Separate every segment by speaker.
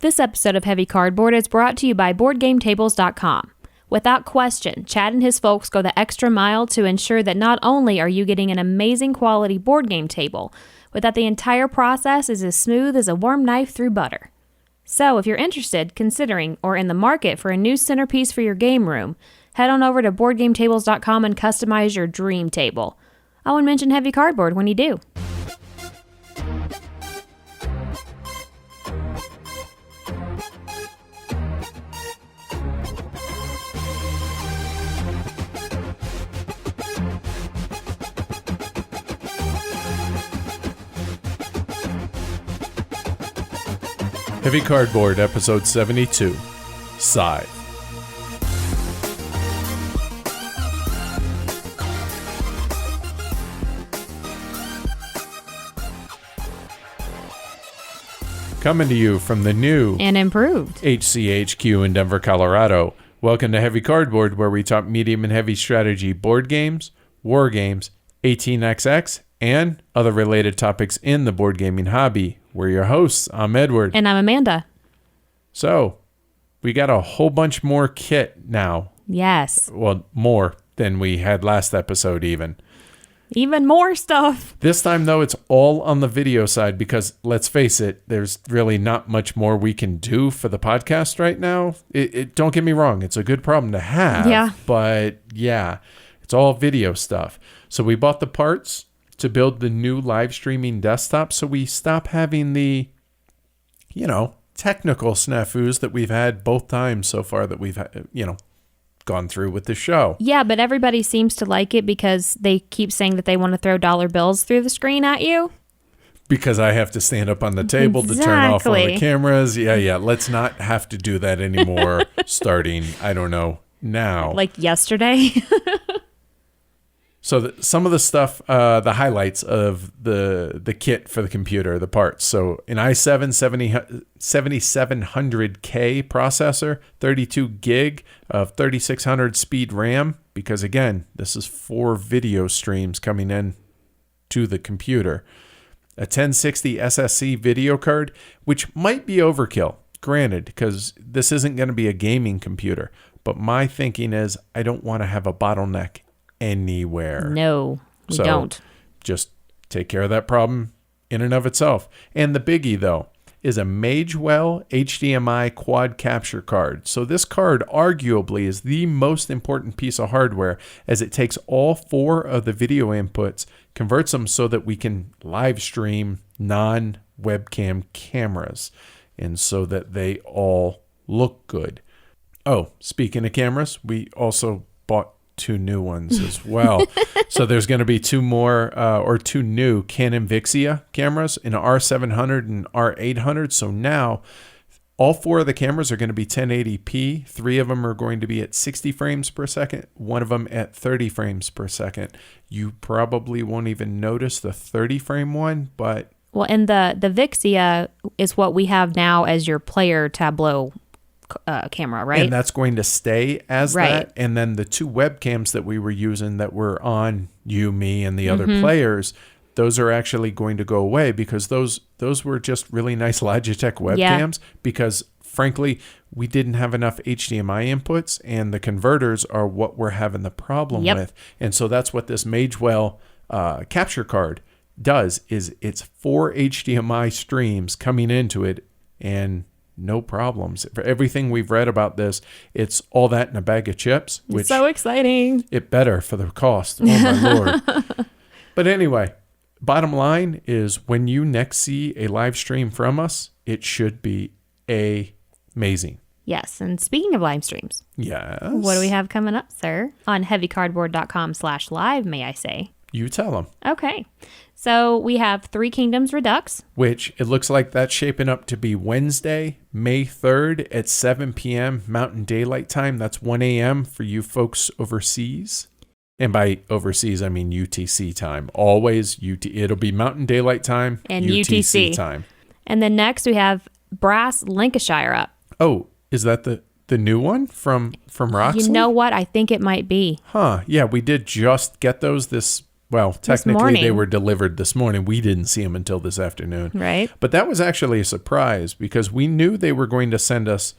Speaker 1: This episode of Heavy Cardboard is brought to you by BoardGameTables.com. Without question, Chad and his folks go the extra mile to ensure that not only are you getting an amazing quality board game table, but that the entire process is as smooth as a warm knife through butter. So if you're interested, considering, or in the market for a new centerpiece for your game room, head on over to BoardGameTables.com and customize your dream table. Oh, and mention Heavy Cardboard when you do.
Speaker 2: Heavy Cardboard, Episode 72, Scythe. Coming to you from the new
Speaker 1: And improved
Speaker 2: HCHQ in Denver, Colorado. Welcome to Heavy Cardboard, where we talk medium and heavy strategy board games, war games, 18xx, and other related topics in the board gaming hobby. We're your hosts. I'm Edward.
Speaker 1: And I'm Amanda.
Speaker 2: So, we got a whole bunch more kit now.
Speaker 1: Yes.
Speaker 2: Well, more than we had last episode even.
Speaker 1: Even more stuff.
Speaker 2: This time, though, it's all on the video side because, let's face it, there's really not much more we can do for the podcast right now. Don't get me wrong. It's a good problem to have.
Speaker 1: Yeah.
Speaker 2: But, yeah, it's all video stuff. So we bought the parts to build the new live streaming desktop, so we stop having the, technical snafus that we've had both times so far that we've, gone through with the show.
Speaker 1: Yeah, but everybody seems to like it because they keep saying that they want to throw dollar bills through the screen at you.
Speaker 2: Because I have to stand up on the table to turn off all the
Speaker 1: Exactly.
Speaker 2: cameras. Yeah. Let's not have to do that anymore starting, I don't know, now.
Speaker 1: Like yesterday.
Speaker 2: So some of the stuff, the highlights of the kit for the computer, the parts. So an i7 7700K processor, 32 gig of 3600 speed RAM, because again, this is 4 video streams coming in to the computer. A 1060 SSC video card, which might be overkill, granted, because this isn't going to be a gaming computer. But my thinking is I don't want to have a bottleneck anywhere.
Speaker 1: No, we don't.
Speaker 2: Just take care of that problem in and of itself. And the biggie, though, is a Magewell HDMI quad capture card. So this card arguably is the most important piece of hardware, as it takes all 4 of the video inputs, converts them so that we can live stream non-webcam cameras, and so that they all look good. Oh, speaking of cameras, we also bought 2 new ones as well. So there's going to be 2 new Canon Vixia cameras, an R700 and R800. So now all 4 of the cameras are going to be 1080p. 3 of them are going to be at 60 frames per second. 1 of them at 30 frames per second. You probably won't even notice the 30 frame one, but...
Speaker 1: Well, and the Vixia is what we have now as your player tableau camera, right?
Speaker 2: And that's going to stay as
Speaker 1: Right.
Speaker 2: that. And then the 2 webcams that we were using that were on you, me, and the other players, those are actually going to go away because those were just really nice Logitech webcams because, frankly, we didn't have enough HDMI inputs, and the converters are what we're having the problem with. And so that's what this Magewell capture card does, is it's 4 HDMI streams coming into it, and no problems. For everything we've read about this, it's all that in a bag of chips. Which
Speaker 1: so exciting.
Speaker 2: It better for the cost. Oh, my Lord. But anyway, bottom line is when you next see a live stream from us, it should be amazing.
Speaker 1: Yes, and speaking of live streams.
Speaker 2: Yes.
Speaker 1: What do we have coming up, sir? On heavycardboard.com/live, may I say?
Speaker 2: You tell them.
Speaker 1: Okay. So we have 3 Kingdoms Redux.
Speaker 2: Which it looks like that's shaping up to be Wednesday, May 3rd at 7 p.m. Mountain Daylight Time. That's 1 a.m. for you folks overseas. And by overseas, I mean UTC time. Always it'll be Mountain Daylight Time
Speaker 1: And
Speaker 2: UTC
Speaker 1: UTC
Speaker 2: time.
Speaker 1: And then next we have Brass Lancashire up.
Speaker 2: Oh, is that the new one from Roxley?
Speaker 1: You know what? I think it might be.
Speaker 2: Huh. Yeah, we did just get those this Well, technically
Speaker 1: morning.
Speaker 2: they were delivered this morning. We didn't see them until this afternoon.
Speaker 1: Right.
Speaker 2: But that was actually a surprise because we knew they were going to send us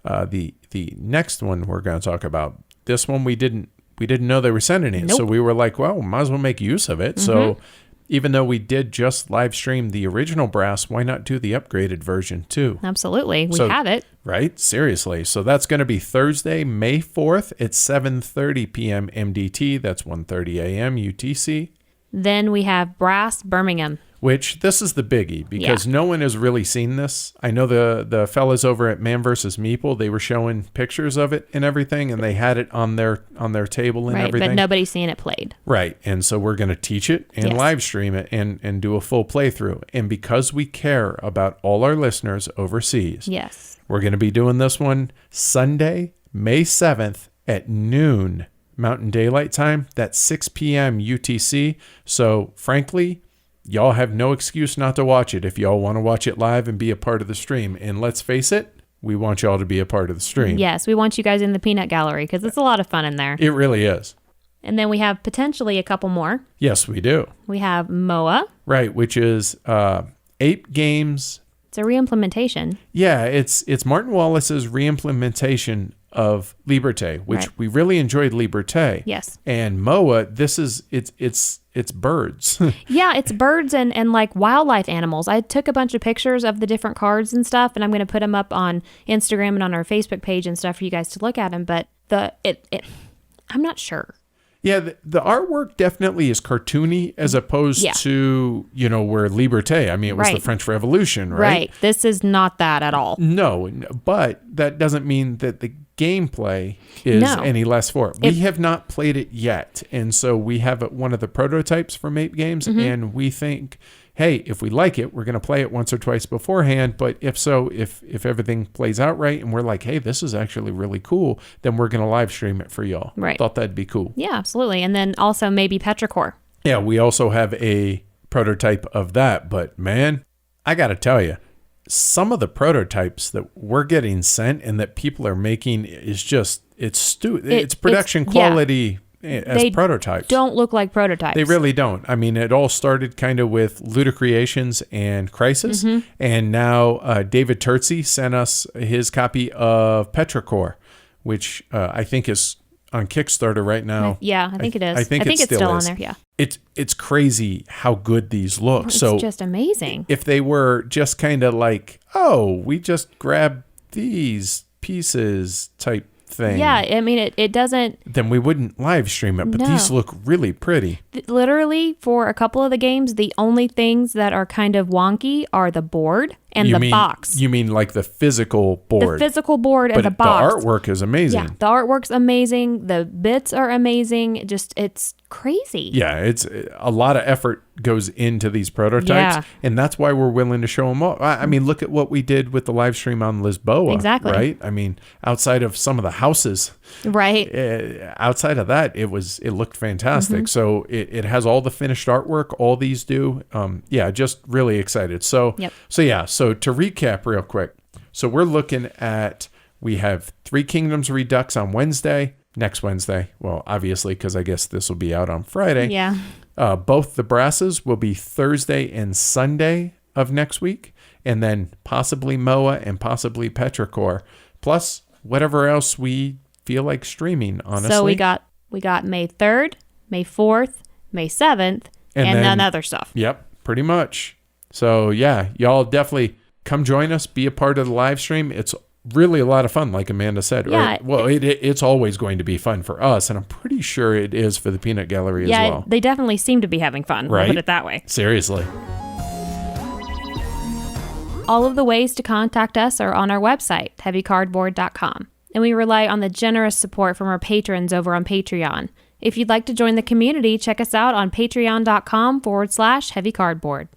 Speaker 2: the next one we're going to talk about. This one we didn't know they were sending it.
Speaker 1: Nope.
Speaker 2: So we were like, well, might as well make use of it. So even though we did just live stream the original brass, why not do the upgraded version too?
Speaker 1: Absolutely. We have it.
Speaker 2: Right? Seriously. So that's going to be Thursday, May 4th at 7:30 p.m. MDT. That's 1:30 a.m. UTC.
Speaker 1: Then we have Brass Birmingham.
Speaker 2: Which this is the biggie because no one has really seen this. I know the fellas over at Man vs. Meeple, they were showing pictures of it and everything, and they had it on their table and everything.
Speaker 1: But nobody's seen it played.
Speaker 2: Right. And so we're going to teach it and live stream it and do a full playthrough. And because we care about all our listeners overseas, we're going to be doing this one Sunday, May 7th at noon Mountain Daylight Time. That's 6 p.m. UTC. So frankly, y'all have no excuse not to watch it if y'all want to watch it live and be a part of the stream. And let's face it, we want y'all to be a part of the stream.
Speaker 1: Yes, we want you guys in the peanut gallery because it's a lot of fun in there.
Speaker 2: It really is.
Speaker 1: And then we have potentially a couple more.
Speaker 2: Yes, we do.
Speaker 1: We have MOA.
Speaker 2: Right, which is Ape Games.
Speaker 1: It's a reimplementation.
Speaker 2: Yeah, it's Martin Wallace's reimplementation of Liberté, which we really enjoyed Liberté.
Speaker 1: Yes.
Speaker 2: And MOA, it's birds.
Speaker 1: Yeah, it's birds and like wildlife animals. I took a bunch of pictures of the different cards and stuff, and I'm going to put them up on Instagram and on our Facebook page and stuff for you guys to look at them. But I'm not sure.
Speaker 2: Yeah, the artwork definitely is cartoony as opposed to, where Liberté, I mean, it was the French Revolution, right?
Speaker 1: Right. This is not that at all.
Speaker 2: No, but that doesn't mean that the gameplay is any less for it. We have not played it yet, and so we have one of the prototypes from Ape Games, and we think, hey, if we like it, we're going to play it once or twice beforehand, but if everything plays out right and we're like, hey, this is actually really cool, then we're going to live stream it for y'all.
Speaker 1: Right.
Speaker 2: Thought that'd be cool.
Speaker 1: Yeah, absolutely. And then also maybe Petrichor.
Speaker 2: Yeah, we also have a prototype of that, but man, I got to tell you, some of the prototypes that we're getting sent and that people are making is just, it's production quality as prototypes.
Speaker 1: Don't look like prototypes.
Speaker 2: They really don't. I mean, it all started kind of with Ludicreations and Crisis, and now David Terzi sent us his copy of Petrichor, which I think is on Kickstarter right now.
Speaker 1: Yeah, I think it is.
Speaker 2: I think it's
Speaker 1: still on there, yeah.
Speaker 2: It's crazy how good these look.
Speaker 1: It's just amazing.
Speaker 2: If they were just kind of like, oh, we just grabbed these pieces type thing.
Speaker 1: Yeah, I mean, it doesn't...
Speaker 2: Then we wouldn't live stream it, but these look really pretty.
Speaker 1: Literally, for a couple of the games, the only things that are kind of wonky are the board and the box.
Speaker 2: You mean like the physical board? The
Speaker 1: physical board and the box.
Speaker 2: But the artwork is amazing.
Speaker 1: Yeah, the artwork's amazing. The bits are amazing. Just, it's crazy.
Speaker 2: Yeah, it's a lot of effort goes into these prototypes, and that's why we're willing to show them all. I mean, look at what we did with the live stream on Lisboa.
Speaker 1: Exactly.
Speaker 2: Right? I mean, outside of some of the houses,
Speaker 1: right?
Speaker 2: Outside of that, it looked fantastic. So it has all the finished artwork. All these do. Just really excited. So So to recap real quick, so we're looking at, we have Three Kingdoms Redux on next Wednesday. Well, obviously, because I guess this will be out on Friday.
Speaker 1: Yeah.
Speaker 2: Both the brasses will be Thursday and Sunday of next week, and then possibly MOA and possibly Petrichor, plus whatever else we feel like streaming, honestly.
Speaker 1: So we got May 3rd, May 4th, May 7th, and then other stuff.
Speaker 2: Yep, pretty much. So yeah, y'all definitely come join us, be a part of the live stream. It's really a lot of fun, like Amanda said.
Speaker 1: Yeah,
Speaker 2: it's always going to be fun for us, and I'm pretty sure it is for the Peanut Gallery as well.
Speaker 1: Yeah, they definitely seem to be having fun.
Speaker 2: Right?
Speaker 1: We'll put it that way.
Speaker 2: Seriously.
Speaker 1: All of the ways to contact us are on our website, heavycardboard.com, and we rely on the generous support from our patrons over on Patreon. If you'd like to join the community, check us out on patreon.com/heavycardboard.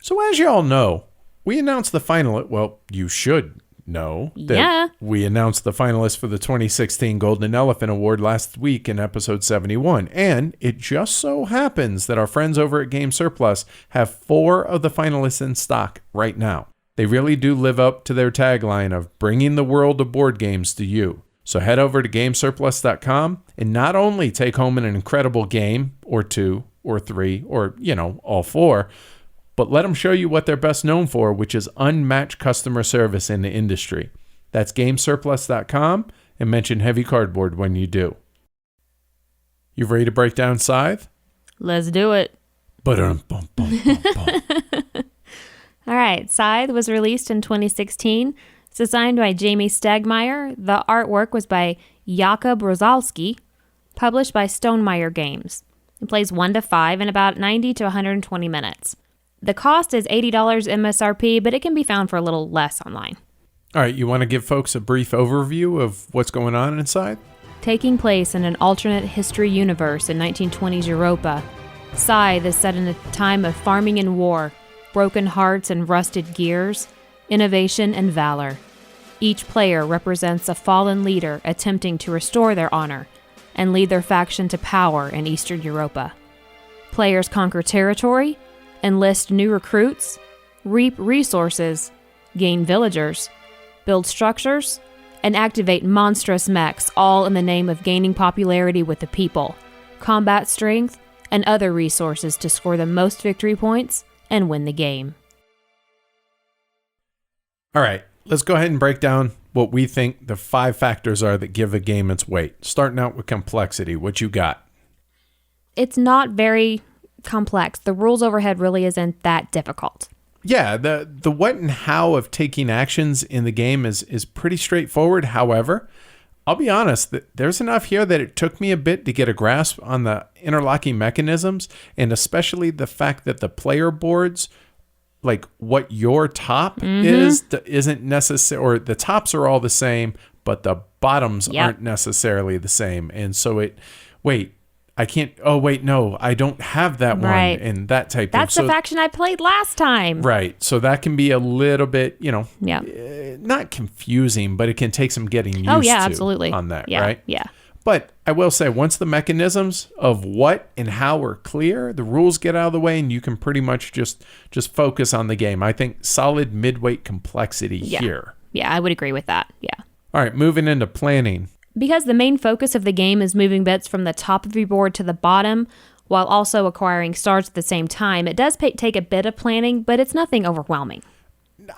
Speaker 2: So as you all know, we announced the finalist. Well, you should know that we announced the finalists for the 2016 Golden Elephant Award last week in episode 71. And it just so happens that our friends over at Game Surplus have 4 of the finalists in stock right now. They really do live up to their tagline of bringing the world of board games to you. So head over to gamesurplus.com and not only take home an incredible game or two or three or, all four, but let them show you what they're best known for, which is unmatched customer service in the industry. That's gamesurplus.com and mention Heavy Cardboard when you do. You ready to break down Scythe?
Speaker 1: Let's do it.
Speaker 2: All
Speaker 1: right, Scythe was released in 2016. It's designed by Jamie Stegmaier. The artwork was by Jakub Rosalski, published by Stonemaier Games. It plays 1 to 5 in about 90 to 120 minutes. The cost is $80 MSRP, but it can be found for a little less online.
Speaker 2: All right, you want to give folks a brief overview of what's going on inside?
Speaker 1: Taking place in an alternate history universe in 1920s Europa, Scythe is set in a time of farming and war, broken hearts and rusted gears, innovation and valor. Each player represents a fallen leader attempting to restore their honor and lead their faction to power in Eastern Europa. Players conquer territory, enlist new recruits, reap resources, gain villagers, build structures, and activate monstrous mechs, all in the name of gaining popularity with the people, combat strength, and other resources to score the most victory points and win the game.
Speaker 2: All right, let's go ahead and break down what we think the 5 factors are that give a game its weight. Starting out with complexity, what you got?
Speaker 1: It's not very complex. The rules overhead really isn't that difficult.
Speaker 2: Yeah, the what and how of taking actions in the game is pretty straightforward. However, I'll be honest, there's enough here that it took me a bit to get a grasp on the interlocking mechanisms, and especially the fact that the player boards, like what your top isn't necessary, or the tops are all the same, but the bottoms aren't necessarily the same. And so I don't have that one, and that type
Speaker 1: That's
Speaker 2: thing.
Speaker 1: the faction I played last time.
Speaker 2: Right. So that can be a little bit, not confusing, but it can take some getting used to
Speaker 1: absolutely.
Speaker 2: On that,
Speaker 1: yeah,
Speaker 2: right?
Speaker 1: Yeah.
Speaker 2: But I will say, once the mechanisms of what and how are clear, the rules get out of the way, and you can pretty much just focus on the game. I think solid midweight complexity here.
Speaker 1: Yeah, I would agree with that. Yeah.
Speaker 2: All right, moving into planning.
Speaker 1: Because the main focus of the game is moving bits from the top of your board to the bottom, while also acquiring stars at the same time, it does take a bit of planning, but it's nothing overwhelming.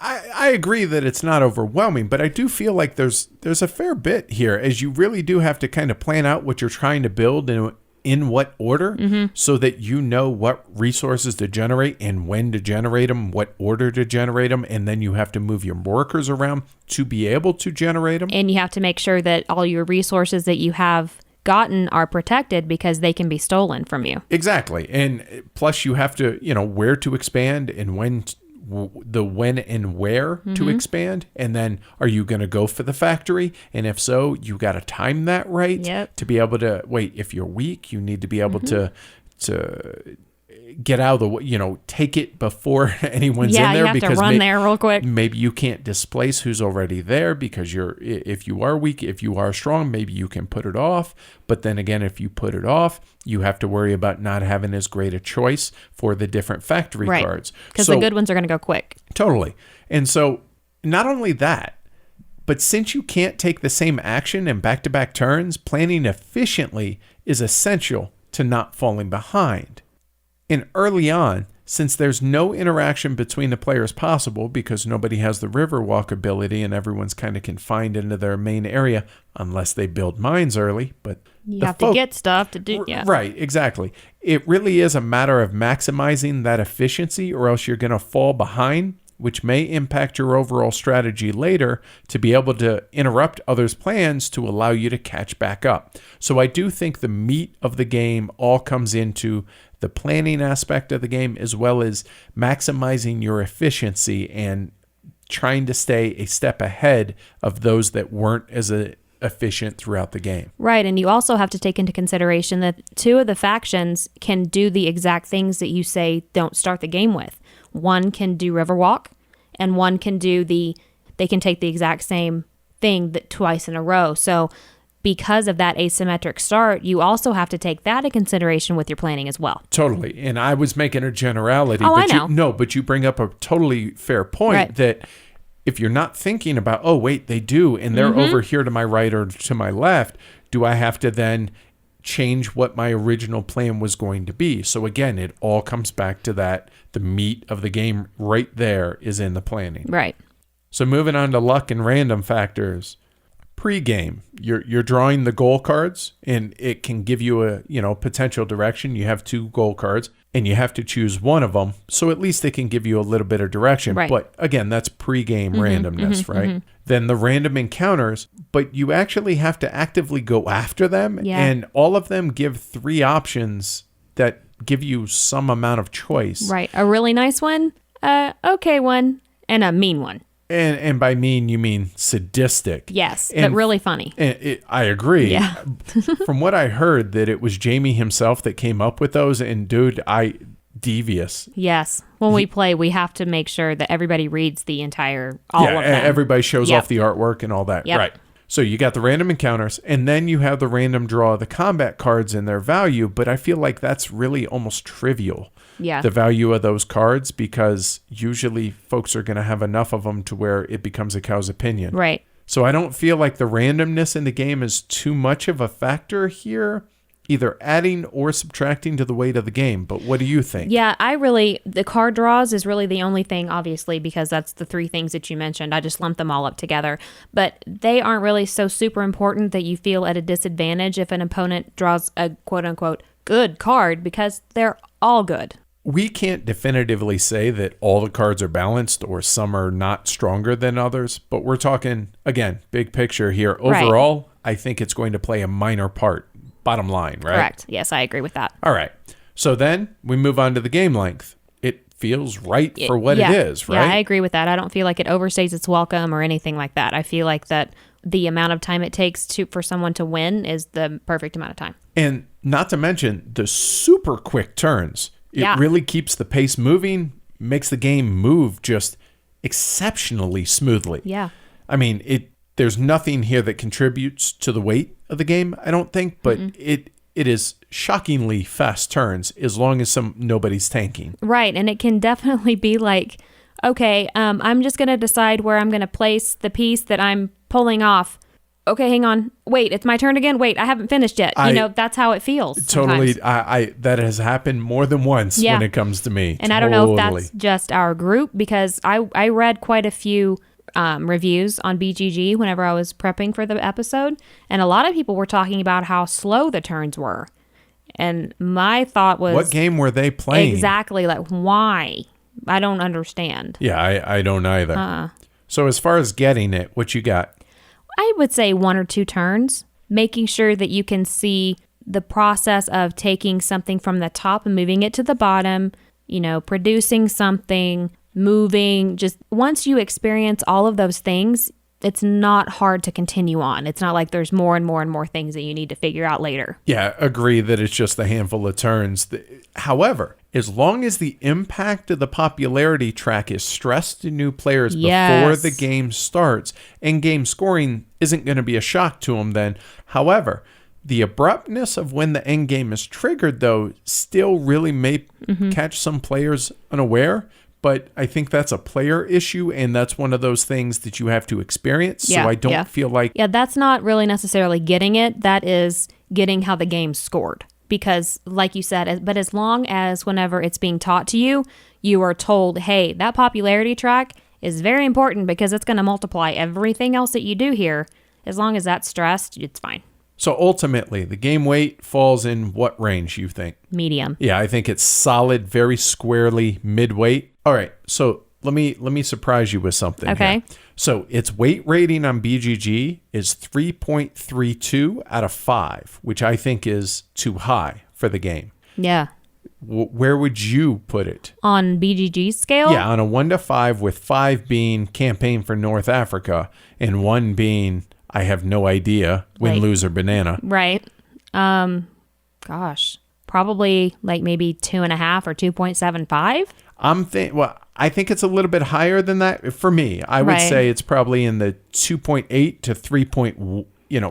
Speaker 2: I agree that it's not overwhelming, but I do feel like there's a fair bit here, as you really do have to kind of plan out what you're trying to build and in what order, so that you know what resources to generate and when to generate them, what order to generate them, and then you have to move your workers around to be able to generate them.
Speaker 1: And you have to make sure that all your resources that you have gotten are protected, because they can be stolen from you.
Speaker 2: Exactly. And plus you have to, where to expand and when and where to expand, and then are you going to go for the factory, and if so, you got to time that right to be able to if you're weak, you need to be able to get out of the way, take it before anyone's in there,
Speaker 1: you have
Speaker 2: because
Speaker 1: to run there real quick.
Speaker 2: Maybe you can't displace who's already there, because if you are weak, if you are strong, maybe you can put it off. But then again, if you put it off, you have to worry about not having as great a choice for the different factory cards.
Speaker 1: Because the good ones are going to go quick.
Speaker 2: Totally. And so not only that, but since you can't take the same action in back-to-back turns, planning efficiently is essential to not falling behind. And early on, since there's no interaction between the players possible, because nobody has the river walk ability and everyone's kind of confined into their main area unless they build mines early, but
Speaker 1: you have to get stuff to do. Yeah.
Speaker 2: Right, exactly. It really is a matter of maximizing that efficiency, or else you're going to fall behind, which may impact your overall strategy later, to be able to interrupt others' plans to allow you to catch back up. So I do think the meat of the game all comes into the planning aspect of the game, as well as maximizing your efficiency and trying to stay a step ahead of those that weren't as efficient throughout the game.
Speaker 1: Right, and you also have to take into consideration that 2 of the factions can do the exact things that you say don't start the game with. One can do Riverwalk, and one can do they can take the exact same thing twice in a row. So because of that asymmetric start, you also have to take that into consideration with your planning as well.
Speaker 2: Totally. And I was making a generality.
Speaker 1: I know.
Speaker 2: But you bring up a totally fair point, that if you're not thinking about, oh, wait, they do, and they're over here to my right or to my left, do I have to then change what my original plan was going to be? So again, it all comes back to that. The meat of the game right there is in the planning.
Speaker 1: Right.
Speaker 2: So moving on to luck and random factors. Pre-game, you're drawing the goal cards, and it can give you a potential direction. You have 2 goal cards, and you have to choose one of them. So at least they can give you a little bit of direction.
Speaker 1: Right.
Speaker 2: But again, that's pre-game randomness, right? Then the random encounters, but you actually have to actively go after them.
Speaker 1: Yeah.
Speaker 2: And all of them give 3 options that give you some amount of choice.
Speaker 1: Right. A really nice one, okay one, and a mean one.
Speaker 2: And by mean, you mean sadistic.
Speaker 1: Yes,
Speaker 2: and,
Speaker 1: but really funny.
Speaker 2: And I agree.
Speaker 1: Yeah.
Speaker 2: From what I heard, that it was Jamie himself that came up with those. And dude, devious.
Speaker 1: Yes. When we play, we have to make sure that everybody reads the entire, all of them.
Speaker 2: Everybody shows off the artwork and all that.
Speaker 1: Yep.
Speaker 2: Right. So you got the random encounters, and then you have the random draw of the combat cards and their value. But I feel like that's really almost trivial.
Speaker 1: Yeah.
Speaker 2: The value of those cards, because usually folks are going to have enough of them to where it becomes a cow's opinion.
Speaker 1: Right.
Speaker 2: So I don't feel like the randomness in the game is too much of a factor here, either adding or subtracting to the weight of the game. But what do you think?
Speaker 1: Yeah, the card draws is really the only thing, obviously, because that's the 3 things that you mentioned. I just lumped them all up together. But they aren't really so super important that you feel at a disadvantage if an opponent draws a quote-unquote good card, because they're all good.
Speaker 2: We can't definitively say that all the cards are balanced or some are not stronger than others, but we're talking, again, big picture here. Overall, I think it's going to play a minor part, bottom line, right?
Speaker 1: Correct. Yes, I agree with that.
Speaker 2: All right. So then we move on to the game length. It feels right for what it is, right?
Speaker 1: Yeah, I agree with that. I don't feel like it overstays its welcome or anything like that. I feel like that the amount of time it takes for someone to win is the perfect amount of time.
Speaker 2: And not to mention the super quick turns. It really keeps the pace moving, makes the game move just exceptionally smoothly.
Speaker 1: Yeah.
Speaker 2: I mean, there's nothing here that contributes to the weight of the game, I don't think, but it is shockingly fast turns as long as nobody's tanking.
Speaker 1: Right, and it can definitely be like, okay, I'm just going to decide where I'm going to place the piece that I'm pulling off. Okay, hang on. Wait, it's my turn again? Wait, I haven't finished yet. That's how it feels.
Speaker 2: Totally.
Speaker 1: Sometimes.
Speaker 2: That has happened more than once when it comes to me.
Speaker 1: And I don't know if that's just our group, because I read quite a few reviews on BGG whenever I was prepping for the episode. And a lot of people were talking about how slow the turns were. And my thought was...
Speaker 2: What game were they playing?
Speaker 1: Exactly. Like, why? I don't understand.
Speaker 2: Yeah, I don't either. So as far as getting it, what you got?
Speaker 1: I would say 1 or 2 turns, making sure that you can see the process of taking something from the top and moving it to the bottom, producing something, moving. Just once you experience all of those things, it's not hard to continue on. It's not like there's more and more and more things that you need to figure out later.
Speaker 2: Yeah, agree that it's just a handful of turns. However, as long as the impact of the popularity track is stressed to new players before the game starts, and game scoring isn't going to be a shock to them then. However, the abruptness of when the end game is triggered, though, still really may catch some players unaware. But I think that's a player issue, and that's one of those things that you have to experience. So I don't feel like...
Speaker 1: Yeah, that's not really necessarily getting it. That is getting how the game's scored. Because, like you said, but as long as whenever it's being taught to you, you are told, hey, that popularity track is very important because it's going to multiply everything else that you do here. As long as that's stressed, it's fine.
Speaker 2: So ultimately, the game weight falls in what range, you think?
Speaker 1: Medium.
Speaker 2: Yeah, I think it's solid, very squarely mid-weight. All right, so let me surprise you with something.
Speaker 1: Okay.
Speaker 2: Here. So its weight rating on BGG is 3.32 out of 5, which I think is too high for the game.
Speaker 1: Yeah.
Speaker 2: Where would you put it?
Speaker 1: On BGG's scale?
Speaker 2: Yeah, on a 1 to 5, with 5 being campaign for North Africa and 1 being... I have no idea. Win, lose, or banana.
Speaker 1: Right. Gosh. Probably like maybe 2.5 or 2.75.
Speaker 2: I think it's a little bit higher than that for me. I would say it's probably in the 2.8 to 3.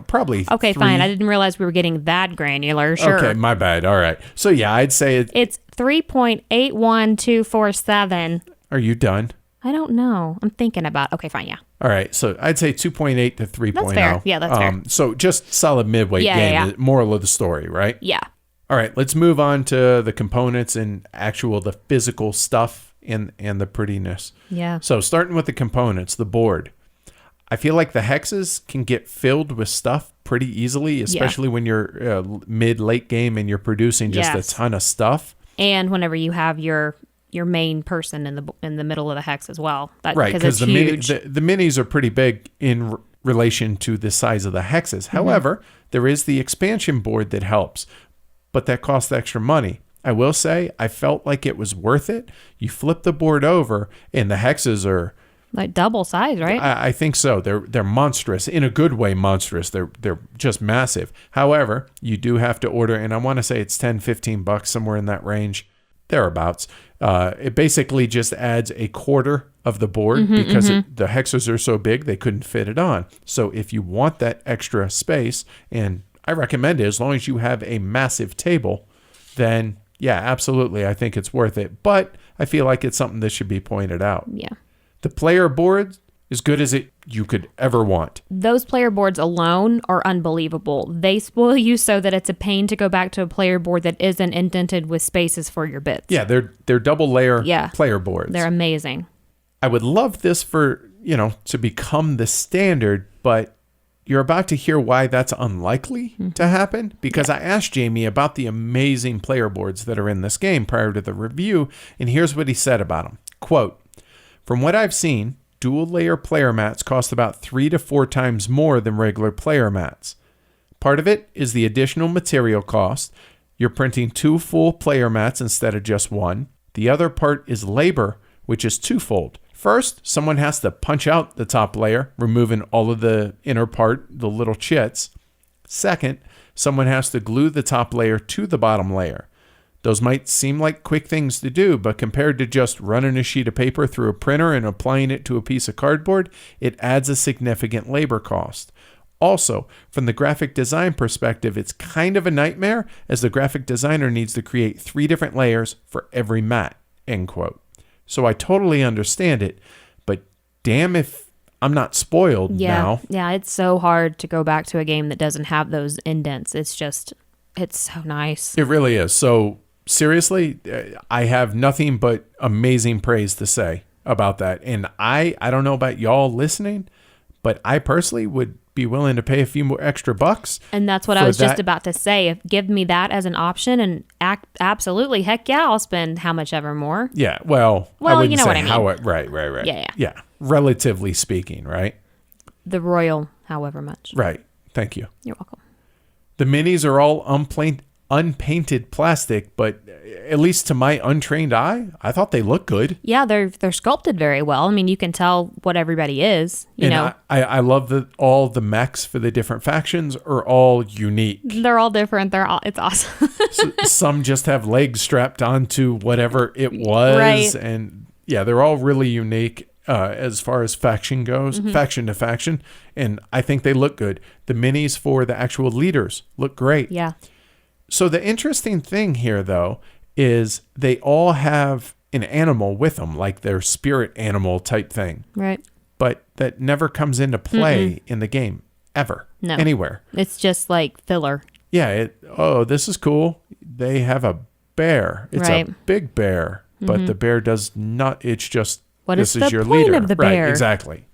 Speaker 2: Probably.
Speaker 1: Okay,
Speaker 2: 3.
Speaker 1: fine. I didn't realize we were getting that granular. Sure.
Speaker 2: Okay, my bad. All right. So yeah, I'd say
Speaker 1: it's 3.81247.
Speaker 2: Are you done?
Speaker 1: I don't know. I'm thinking about. Okay, fine. Yeah.
Speaker 2: All right. So I'd say 2.8 to 3.0.
Speaker 1: That's fair. Yeah, that's fair.
Speaker 2: So just solid midweight game. Is moral of the story, right?
Speaker 1: Yeah.
Speaker 2: All right. Let's move on to the components and the physical stuff and the prettiness.
Speaker 1: Yeah.
Speaker 2: So starting with the components, the board. I feel like the hexes can get filled with stuff pretty easily, especially when you're mid-late game and you're producing just a ton of stuff.
Speaker 1: And whenever you have your main person in the middle of the hex as well.
Speaker 2: Right, because the minis are pretty big in relation to the size of the hexes. However, there is the expansion board that helps, but that costs extra money. I will say I felt like it was worth it. You flip the board over and the hexes are
Speaker 1: like double size, right?
Speaker 2: I think so. They're monstrous, in a good way monstrous. They're just massive. However, you do have to order, and I want to say it's $10-15 somewhere in that range, thereabouts. It basically just adds a quarter of the board because the hexes are so big they couldn't fit it on. So if you want that extra space, and I recommend it as long as you have a massive table, then yeah, absolutely, I think it's worth it. But I feel like it's something that should be pointed out.
Speaker 1: Yeah.
Speaker 2: The player board, as good as you could ever want.
Speaker 1: Those player boards alone are unbelievable. They spoil you so that it's a pain to go back to a player board that isn't indented with spaces for your bits.
Speaker 2: Yeah, they're double layer player boards.
Speaker 1: They're amazing.
Speaker 2: I would love this for, to become the standard, but you're about to hear why that's unlikely to happen, because I asked Jamie about the amazing player boards that are in this game prior to the review, and here's what he said about them. Quote, "From what I've seen, dual layer player mats cost about 3 to 4 times more than regular player mats. Part of it is the additional material cost. You're printing 2 full player mats instead of just 1. The other part is labor, which is twofold. First, someone has to punch out the top layer, removing all of the inner part, the little chits. Second, someone has to glue the top layer to the bottom layer. Those might seem like quick things to do, but compared to just running a sheet of paper through a printer and applying it to a piece of cardboard, it adds a significant labor cost. Also, from the graphic design perspective, it's kind of a nightmare, as the graphic designer needs to create 3 different layers for every mat." End quote. So I totally understand it, but damn if I'm not spoiled now.
Speaker 1: Yeah, it's so hard to go back to a game that doesn't have those indents. It's so nice.
Speaker 2: It really is. So seriously, I have nothing but amazing praise to say about that. And I don't know about y'all listening, but I personally would be willing to pay a few more extra bucks.
Speaker 1: And that's what I was just about to say. Give me that as an option, and absolutely, heck yeah, I'll spend how much ever more.
Speaker 2: Yeah, well I wouldn't
Speaker 1: you know
Speaker 2: say
Speaker 1: what I mean.
Speaker 2: Right.
Speaker 1: Yeah.
Speaker 2: Relatively speaking, right?
Speaker 1: The royal, however much.
Speaker 2: Right. Thank you.
Speaker 1: You're welcome.
Speaker 2: The minis are all unpainted plastic, but at least to my untrained eye, I thought they looked good.
Speaker 1: Yeah, they're sculpted very well. I mean, you can tell what everybody is. You know,
Speaker 2: I love that all the mechs for the different factions are all unique.
Speaker 1: They're all different. It's awesome.
Speaker 2: Some just have legs strapped onto whatever it was,
Speaker 1: right.
Speaker 2: And yeah, they're all really unique as far as faction goes, faction to faction, and I think they look good. The minis for the actual leaders look great.
Speaker 1: Yeah.
Speaker 2: So the interesting thing here, though, is they all have an animal with them, like their spirit animal type thing.
Speaker 1: Right.
Speaker 2: But that never comes into play in the game, ever.
Speaker 1: No.
Speaker 2: Anywhere.
Speaker 1: It's just like filler.
Speaker 2: Yeah. This is cool. They have a bear. It's a big bear, but the bear does not. It's just, this is your leader.
Speaker 1: What is the point of the bear?
Speaker 2: Right, exactly.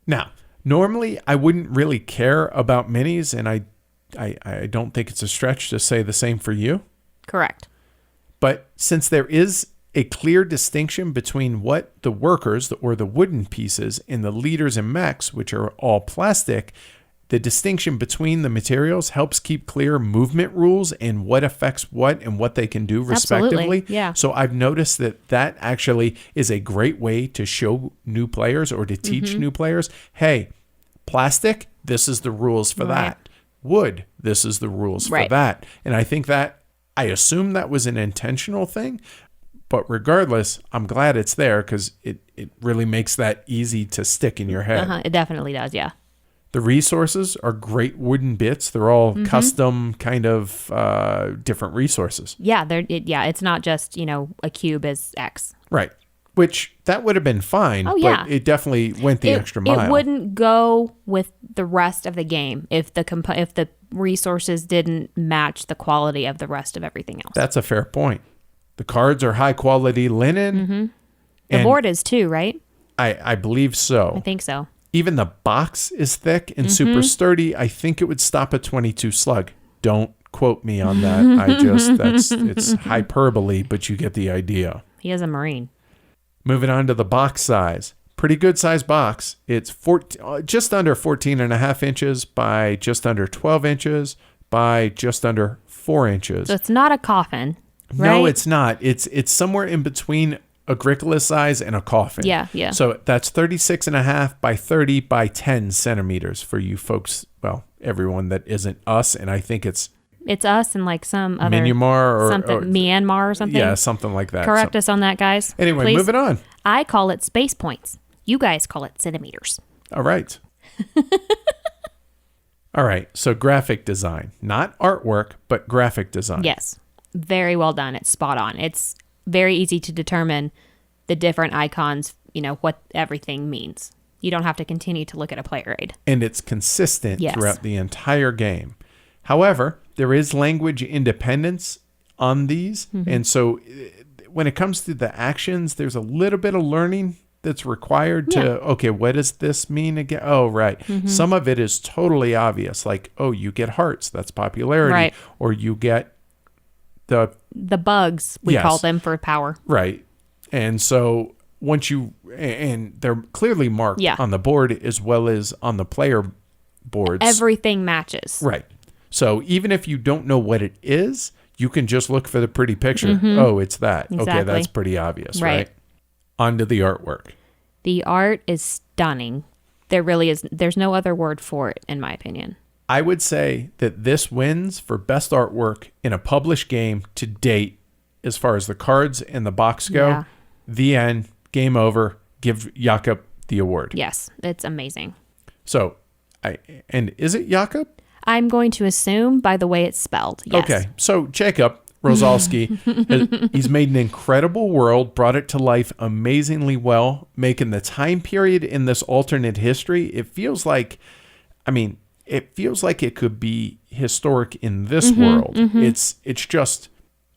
Speaker 2: Now, normally I wouldn't really care about minis, and I don't think it's a stretch to say the same for you.
Speaker 1: Correct.
Speaker 2: But since there is a clear distinction between what the workers or the wooden pieces and the leaders and mechs, which are all plastic, the distinction between the materials helps keep clear movement rules and what affects what and what they can do respectively.
Speaker 1: Absolutely. Yeah.
Speaker 2: So I've noticed that actually is a great way to show new players or to teach new players, hey, plastic, this is the rules for that. Wood, this is the rules for that. And I assume that was an intentional thing, but regardless, I'm glad it's there because it really makes that easy to stick in your head.
Speaker 1: It definitely does, yeah.
Speaker 2: The resources are great wooden bits. They're all custom kind of different resources.
Speaker 1: Yeah, it's not just, a cube is X.
Speaker 2: Right. Which that would have been fine,
Speaker 1: Oh, yeah.
Speaker 2: but it definitely went the extra mile.
Speaker 1: It wouldn't go with the rest of the game if the resources didn't match the quality of the rest of everything else.
Speaker 2: That's a fair point. The cards are high quality linen.
Speaker 1: Mm-hmm. The board is too, right?
Speaker 2: I believe so.
Speaker 1: I think so.
Speaker 2: Even the box is thick and super sturdy. I think it would stop a 22 slug. Don't quote me on that. It's hyperbole, but you get the idea.
Speaker 1: He is a Marine.
Speaker 2: Moving on to the box size. Pretty good size box. It's just under 14 and a half inches by just under 12 inches by just under 4 inches.
Speaker 1: So it's not a coffin, right?
Speaker 2: No, it's not. It's somewhere in between Agricola size and a coffin.
Speaker 1: Yeah, yeah.
Speaker 2: So that's 36 and a half by 30 by 10 centimeters for you folks. Well, everyone that isn't us. And I think it's
Speaker 1: us and like some other
Speaker 2: Myanmar or
Speaker 1: Myanmar or something.
Speaker 2: Yeah, something like that.
Speaker 1: Correct us on that, guys.
Speaker 2: Anyway,
Speaker 1: please.
Speaker 2: moving on.
Speaker 1: I call it space points. You guys call it centimeters.
Speaker 2: All right. All right. So graphic design, not artwork, but graphic design.
Speaker 1: Yes. Very well done. It's spot on. It's very easy to determine the different icons, what everything means. You don't have to continue to look at a player aid.
Speaker 2: And it's consistent
Speaker 1: Yes.
Speaker 2: throughout the entire game. However, there is language independence on these.
Speaker 1: Mm-hmm.
Speaker 2: And so when it comes to the actions, there's a little bit of learning that's required to, okay, what does this mean again? Oh, right.
Speaker 1: Mm-hmm.
Speaker 2: Some of it is totally obvious. Like, oh, you get hearts. That's popularity.
Speaker 1: Right.
Speaker 2: Or you get the
Speaker 1: bugs, we
Speaker 2: Yes.
Speaker 1: call them for power.
Speaker 2: Right. And so once and they're clearly marked on the board as well as on the player boards.
Speaker 1: Everything matches.
Speaker 2: Right. So even if you don't know what it is, you can just look for the pretty picture. Oh, it's that.
Speaker 1: Exactly.
Speaker 2: Okay, that's pretty obvious, right?
Speaker 1: Right.
Speaker 2: On to the artwork.
Speaker 1: The art is stunning. There really is. There's no other word for it, in my opinion.
Speaker 2: I would say that this wins for best artwork in a published game to date as far as the cards and the box go.
Speaker 1: Yeah.
Speaker 2: The end. Game over. Give Jakob the award.
Speaker 1: Yes, it's amazing.
Speaker 2: So, and is it Jakob?
Speaker 1: I'm going to assume by the way it's spelled. Yes.
Speaker 2: Okay. So Jacob Rosalski, he's made an incredible world, brought it to life amazingly well, making the time period in this alternate history. It feels like it could be historic in this world. It's just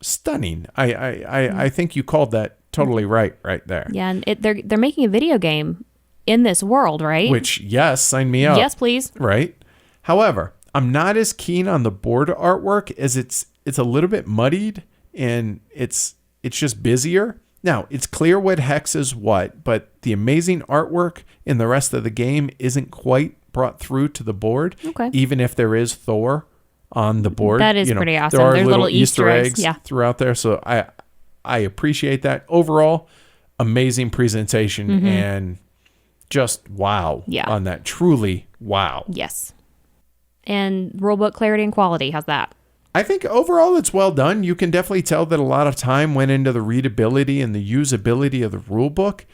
Speaker 2: stunning. I think you called that totally right there.
Speaker 1: Yeah, and they're making a video game in this world, right?
Speaker 2: Which, yes, sign me up.
Speaker 1: Yes, please.
Speaker 2: Right. However, I'm not as keen on the board artwork as it's a little bit muddied and it's just busier. Now, it's clear what hex is what, but the amazing artwork in the rest of the game isn't quite brought through to the board.
Speaker 1: Okay.
Speaker 2: Even if there is Thor on the board.
Speaker 1: That is pretty awesome.
Speaker 2: There are
Speaker 1: There's
Speaker 2: little
Speaker 1: little Easter eggs
Speaker 2: throughout there. So I appreciate that. Overall, amazing presentation and just wow on that. Truly wow.
Speaker 1: Yes. And rulebook clarity and quality. How's that?
Speaker 2: I think overall it's well done. You can definitely tell that a lot of time went into the readability and the usability of the rulebook.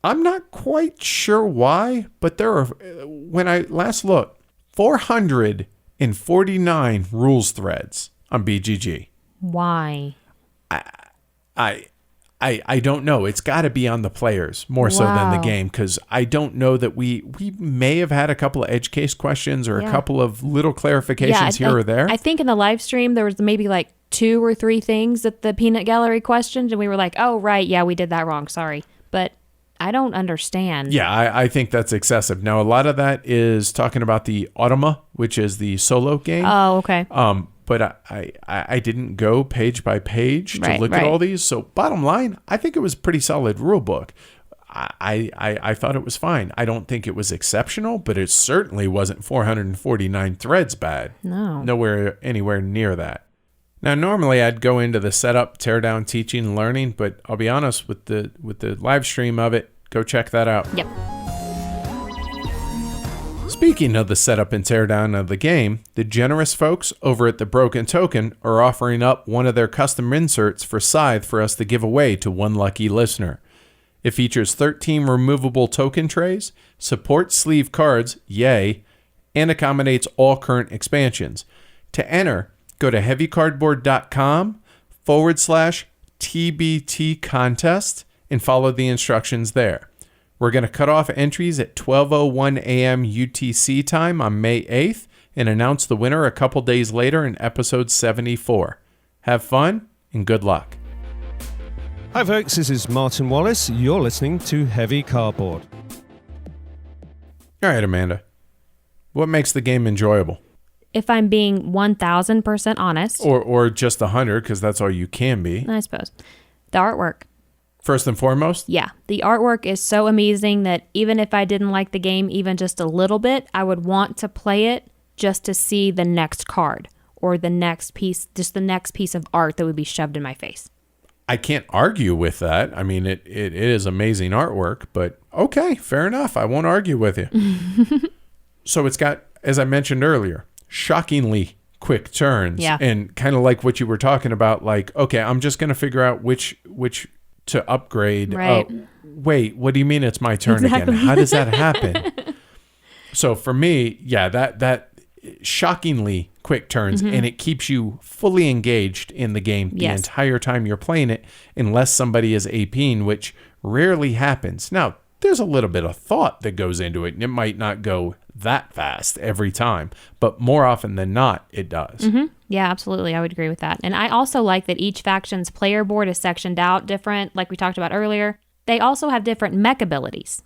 Speaker 2: I'm not quite sure why, but there are, when I last looked, 449 rules threads on BGG.
Speaker 1: Why?
Speaker 2: I don't know. It's got to be on the players more so than the game, because I don't know that we may have had a couple of edge case questions or a couple of little clarifications here or there.
Speaker 1: I think in the live stream there was maybe like 2 or 3 things that the Peanut Gallery questioned, and we were like, oh, right, yeah, we did that wrong. Sorry. But I don't understand.
Speaker 2: Yeah, I think that's excessive. Now, a lot of that is talking about the Automa, which is the solo game.
Speaker 1: Oh, okay.
Speaker 2: But I didn't go page by page to look at all these. So bottom line, I think it was a pretty solid rule book. I thought it was fine. I don't think it was exceptional, but it certainly wasn't 449 threads bad.
Speaker 1: No.
Speaker 2: Anywhere near that. Now, normally I'd go into the setup, tear down, teaching, and learning, but I'll be honest, with the live stream of it, go check that out.
Speaker 1: Yep.
Speaker 2: Speaking of the setup and teardown of the game, the generous folks over at The Broken Token are offering up one of their custom inserts for Scythe for us to give away to one lucky listener. It features 13 removable token trays, supports sleeve cards, yay, and accommodates all current expansions. To enter, go to heavycardboard.com/TBT contest and follow the instructions there. We're going to cut off entries at 12:01 a.m. UTC time on May 8th and announce the winner a couple days later in episode 74. Have fun and good luck.
Speaker 3: Hi folks, this is Martin Wallace. You're listening to Heavy Cardboard.
Speaker 2: All right, Amanda. What makes the game enjoyable?
Speaker 1: If I'm being 1,000% honest.
Speaker 2: Or just 100, because that's all you can be.
Speaker 1: I suppose. The artwork.
Speaker 2: First and foremost?
Speaker 1: Yeah. The artwork is so amazing that even if I didn't like the game even just a little bit, I would want to play it just to see the next card or the next piece, just the next piece of art that would be shoved in my face.
Speaker 2: I can't argue with that. I mean, it is amazing artwork, but okay, fair enough. I won't argue with you. So it's got, as I mentioned earlier, shockingly quick turns.
Speaker 1: Yeah.
Speaker 2: And kind of like what you were talking about, like, okay, I'm just going to figure out which to upgrade.
Speaker 1: Right.
Speaker 2: Wait, what do you mean it's my turn again? How does that happen? So for me, yeah, that shockingly quick turns, and it keeps you fully engaged in the game the entire time you're playing it, unless somebody is APing, which rarely happens. Now, there's a little bit of thought that goes into it, and it might not go that fast every time, but more often than not, it does.
Speaker 1: Yeah, absolutely. I would agree with that. And I also like that each faction's player board is sectioned out different, like we talked about earlier. They also have different mech abilities.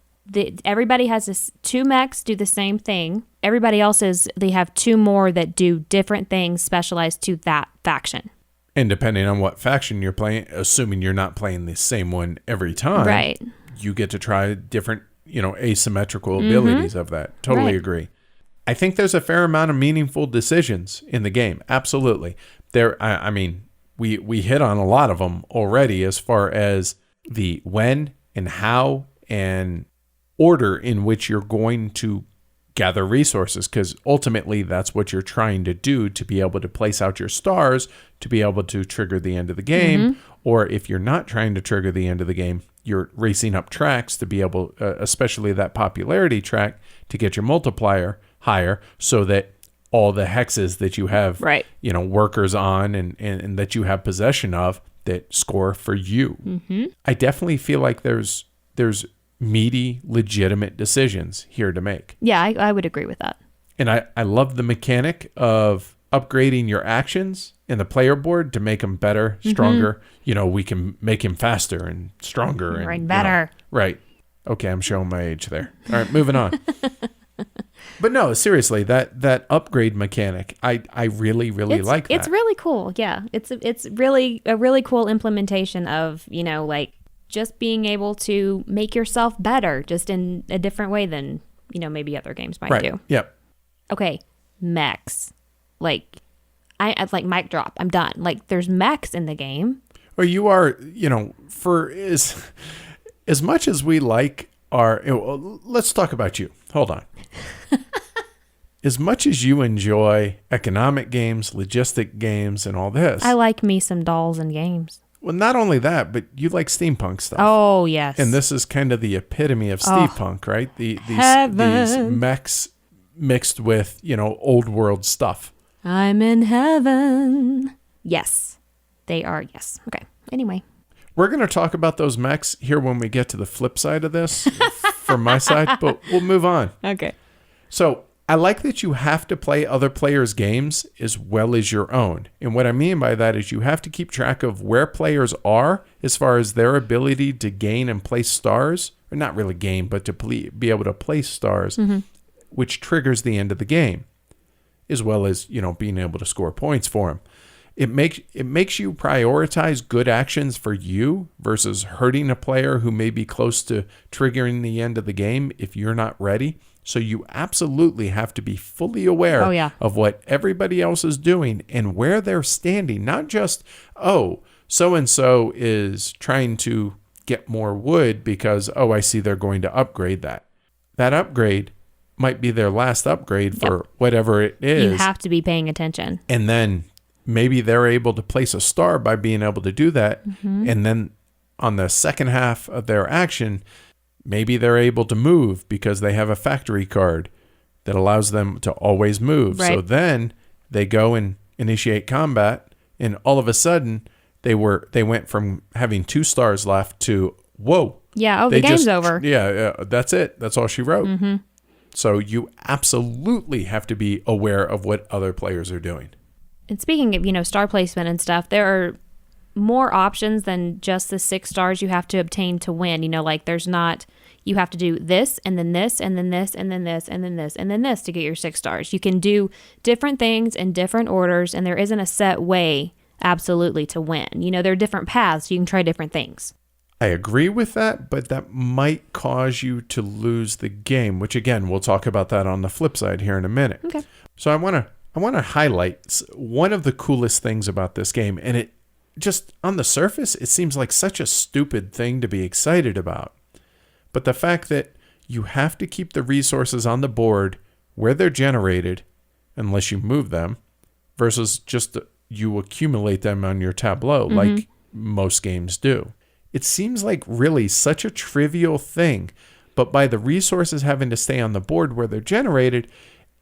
Speaker 1: Everybody has two mechs do the same thing. Everybody else's, they have two more that do different things specialized to that faction.
Speaker 2: And depending on what faction you're playing, assuming you're not playing the same one every time,
Speaker 1: right,
Speaker 2: you get to try different, asymmetrical abilities of that. Totally agree. I think there's a fair amount of meaningful decisions in the game. Absolutely. I mean, we hit on a lot of them already as far as the when and how and order in which you're going to gather resources, because ultimately that's what you're trying to do to be able to place out your stars, to be able to trigger the end of the game. Or if you're not trying to trigger the end of the game, you're racing up tracks to be able, especially that popularity track, to get your multiplier higher so that all the hexes that you have, workers on and that you have possession of that score for you. I definitely feel like there's meaty, legitimate decisions here to make.
Speaker 1: Yeah, I would agree with that.
Speaker 2: And I love the mechanic of upgrading your actions in the player board to make them better, stronger. We can make him faster and stronger. And
Speaker 1: better.
Speaker 2: Right. Okay, I'm showing my age there. All right, moving on. But no, seriously, that upgrade mechanic, I really like that.
Speaker 1: It's really cool. Yeah, it's really a really cool implementation of, just being able to make yourself better just in a different way than, maybe other games might do.
Speaker 2: Yep.
Speaker 1: Okay, mechs. I like mic drop. I'm done. There's mechs in the game.
Speaker 2: Well, you are, for as much as we like let's talk about you. Hold on. As much as you enjoy economic games, logistic games, and all this.
Speaker 1: I like me some dolls and games.
Speaker 2: Well, not only that, but you like steampunk stuff.
Speaker 1: Oh, yes.
Speaker 2: And this is kind of the epitome of steampunk, right? These mechs mixed with, old world stuff.
Speaker 1: I'm in heaven. Yes, they are. Yes. Okay. Anyway.
Speaker 2: We're going to talk about those mechs here when we get to the flip side of this from my side, but we'll move on.
Speaker 1: Okay.
Speaker 2: So I like that you have to play other players' games as well as your own. And what I mean by that is you have to keep track of where players are as far as their ability to gain and place stars, or not really gain, but to be able to place stars, which triggers the end of the game, as well as, being able to score points for them. It makes you prioritize good actions for you versus hurting a player who may be close to triggering the end of the game if you're not ready. So you absolutely have to be fully aware of what everybody else is doing and where they're standing. Not just, so-and-so is trying to get more wood because, I see they're going to upgrade that. That upgrade might be their last upgrade for whatever it is.
Speaker 1: You have to be paying attention.
Speaker 2: And then maybe they're able to place a star by being able to do that. And then on the second half of their action, maybe they're able to move because they have a factory card that allows them to always move.
Speaker 1: Right.
Speaker 2: So then they go and initiate combat, and all of a sudden they went from having 2 stars left to whoa.
Speaker 1: Yeah,
Speaker 2: They
Speaker 1: the game's
Speaker 2: just-
Speaker 1: over.
Speaker 2: Yeah, that's it. That's all she wrote.
Speaker 1: Mm-hmm.
Speaker 2: So you absolutely have to be aware of what other players are doing.
Speaker 1: And speaking of, star placement and stuff, there are more options than just the 6 stars you have to obtain to win. Like there's not, you have to do this and then this and then this and then this and then this and then this to get your 6 stars. You can do different things in different orders, and there isn't a set way absolutely to win. There are different paths. You can try different things.
Speaker 2: I agree with that, but that might cause you to lose the game, which again, we'll talk about that on the flip side here in a minute.
Speaker 1: Okay.
Speaker 2: So I want to highlight one of the coolest things about this game, and it just on the surface, it seems like such a stupid thing to be excited about. But the fact that you have to keep the resources on the board where they're generated, unless you move them, versus just you accumulate them on your tableau like most games do. It seems like really such a trivial thing, but by the resources having to stay on the board where they're generated,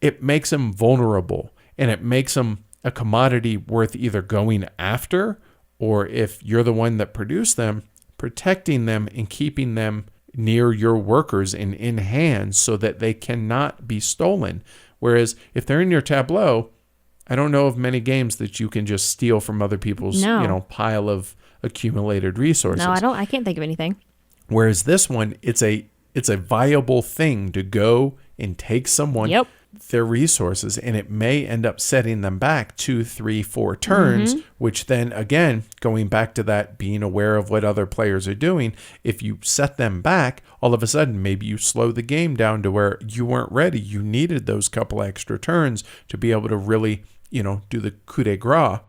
Speaker 2: it makes them vulnerable, and it makes them a commodity worth either going after, or if you're the one that produced them, protecting them and keeping them near your workers and in hand so that they cannot be stolen. Whereas if they're in your tableau, I don't know of many games that you can just steal from other people's pile of accumulated resources.
Speaker 1: No, I can't think of anything.
Speaker 2: Whereas this one, it's a viable thing to go and take someone their resources, and it may end up setting them back 2, 3, 4 turns, which then again, going back to that being aware of what other players are doing, if you set them back, all of a sudden maybe you slow the game down to where you weren't ready. You needed those couple extra turns to be able to really, do the coup de grace,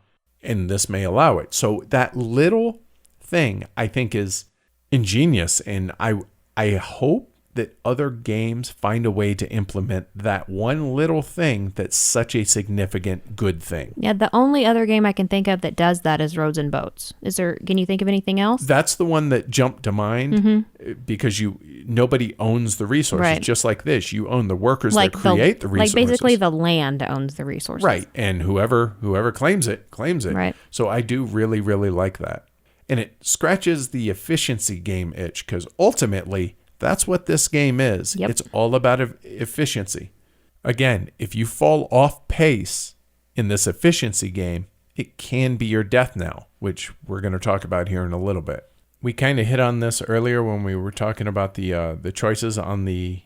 Speaker 2: and this may allow it. So that little thing I think is ingenious, and I hope that other games find a way to implement that one little thing that's such a significant good thing.
Speaker 1: Yeah, the only other game I can think of that does that is Roads and Boats. Can you think of anything else?
Speaker 2: That's the one that jumped to mind because nobody owns the resources.
Speaker 1: Right.
Speaker 2: Just like this, you own the workers that create the resources.
Speaker 1: Like basically the land owns the resources.
Speaker 2: Right, and whoever claims it.
Speaker 1: Right.
Speaker 2: So I do really, really like that. And it scratches the efficiency game itch, because ultimately that's what this game is.
Speaker 1: Yep.
Speaker 2: It's all about efficiency. Again, if you fall off pace in this efficiency game, it can be your death knell, which we're going to talk about here in a little bit. We kind of hit on this earlier when we were talking about the choices on the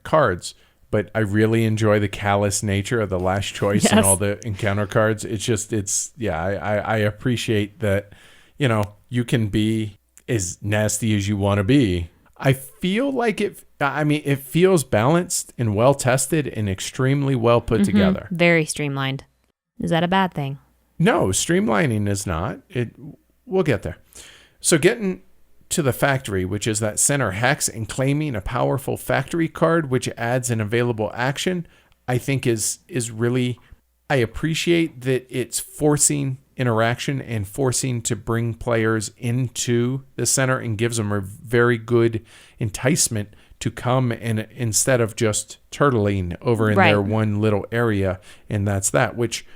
Speaker 2: cards, but I really enjoy the callous nature of the last choice and all the encounter cards. I appreciate that, you can be as nasty as you want to be. I feel like it feels balanced and well tested and extremely well put together.
Speaker 1: Very streamlined. Is that a bad thing?
Speaker 2: No, streamlining is not. We'll get there. So getting to the factory, which is that center hex, and claiming a powerful factory card, which adds an available action, I think is really, I appreciate that it's forcing interaction and forcing to bring players into the center and gives them a very good enticement to come and instead of just turtling over in their one little area, and that's that, which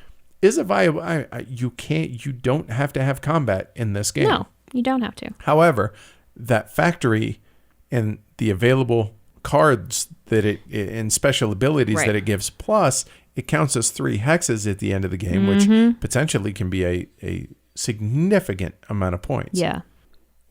Speaker 2: is a viable. You don't have to have combat in this game.
Speaker 1: No, you don't have to.
Speaker 2: However, that factory and the available cards that it and special abilities that it gives, plus it counts as 3 hexes at the end of the game, which potentially can be a significant amount of points.
Speaker 1: Yeah.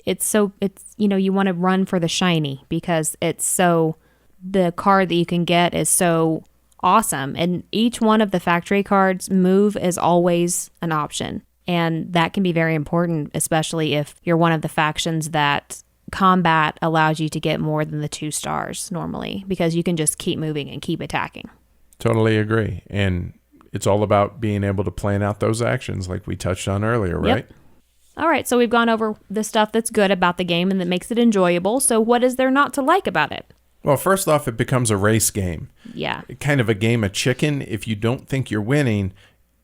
Speaker 1: It's you want to run for the shiny because the card that you can get is so awesome. And each one of the factory cards, move is always an option. And that can be very important, especially if you're one of the factions that combat allows you to get more than the 2 stars normally, because you can just keep moving and keep attacking.
Speaker 2: Totally agree. And it's all about being able to plan out those actions like we touched on earlier, right?
Speaker 1: Yep. All right, so we've gone over the stuff that's good about the game and that makes it enjoyable. So what is there not to like about it?
Speaker 2: Well, first off, it becomes a race game.
Speaker 1: Yeah.
Speaker 2: Kind of a game of chicken. If you don't think you're winning,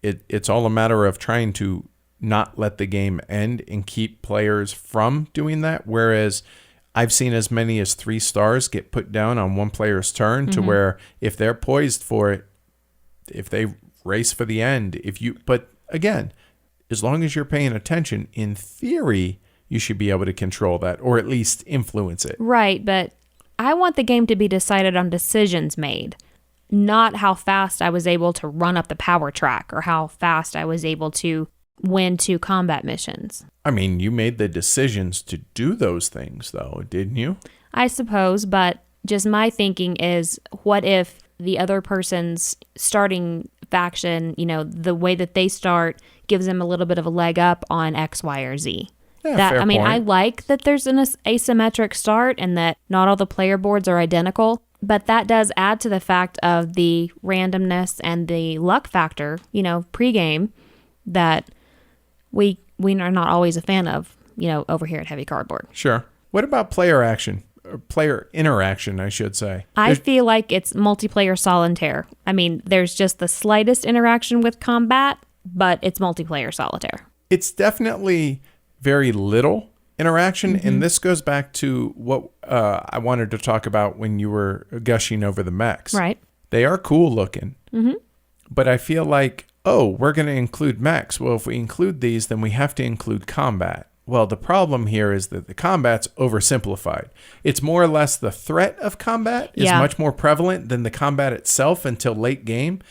Speaker 2: it's all a matter of trying to not let the game end and keep players from doing that. Whereas I've seen as many as 3 stars get put down on one player's turn to where if they're poised for it, if they race for the end, but again, as long as you're paying attention, in theory, you should be able to control that or at least influence it.
Speaker 1: Right, but I want the game to be decided on decisions made, not how fast I was able to run up the power track or how fast I was able to win 2 combat missions.
Speaker 2: I mean, you made the decisions to do those things, though, didn't you?
Speaker 1: I suppose, but just my thinking is, what if the other person's starting faction, the way that they start gives them a little bit of a leg up on X, Y, or Z?
Speaker 2: Yeah, fair point.
Speaker 1: I like that there's an asymmetric start and that not all the player boards are identical, but that does add to the fact of the randomness and the luck factor, pregame, that we are not always a fan of, over here at Heavy Cardboard.
Speaker 2: Sure. What about player action? Or player interaction, I should say.
Speaker 1: I feel like it's multiplayer solitaire. I mean, there's just the slightest interaction with combat, but it's multiplayer solitaire.
Speaker 2: It's definitely very little interaction, and this goes back to what I wanted to talk about when you were gushing over the mechs.
Speaker 1: Right.
Speaker 2: They are cool looking, but I feel like, we're going to include mechs. Well, if we include these, then we have to include combat. Well, the problem here is that the combat's oversimplified. It's more or less the threat of combat is much more prevalent than the combat itself until late game,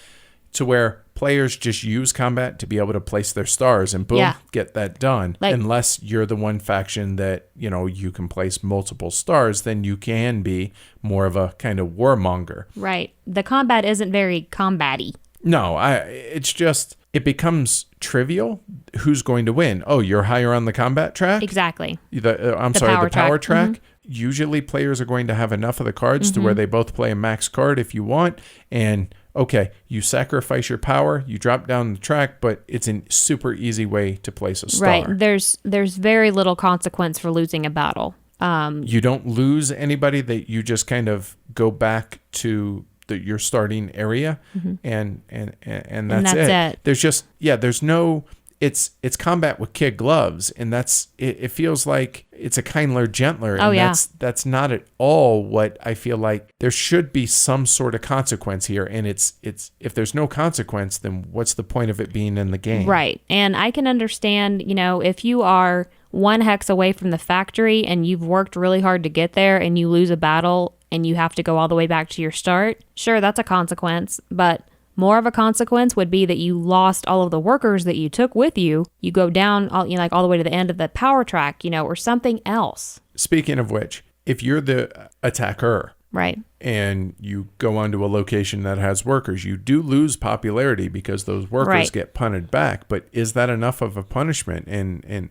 Speaker 2: to where players just use combat to be able to place their stars and boom, get that done. Unless you're the one faction that, you can place multiple stars, then you can be more of a kind of warmonger.
Speaker 1: Right. The combat isn't very combat-y.
Speaker 2: No, it's just, it becomes trivial who's going to win. Oh, you're higher on the combat track?
Speaker 1: Exactly.
Speaker 2: The power track. Usually players are going to have enough of the cards to where they both play a max card if you want. And okay, you sacrifice your power, you drop down the track, but it's a super easy way to place a star.
Speaker 1: Right. There's very little consequence for losing a battle.
Speaker 2: You don't lose anybody, that you just kind of go back to your starting area, and that's it. There's just there's no. It's combat with kid gloves, and that's it. It feels like it's a kindler, gentler, and that's not at all what I feel like. There should be some sort of consequence here, and it's if there's no consequence, then what's the point of it being in the game?
Speaker 1: Right, and I can understand, if you are 1 hex away from the factory and you've worked really hard to get there, and you lose a battle and you have to go all the way back to your start. Sure, that's a consequence, but more of a consequence would be that you lost all of the workers that you took with you. You go down all the way to the end of the power track, or something else.
Speaker 2: Speaking of which, if you're the attacker,
Speaker 1: right,
Speaker 2: and you go onto a location that has workers, you do lose popularity because those workers get punted back. But is that enough of a punishment? And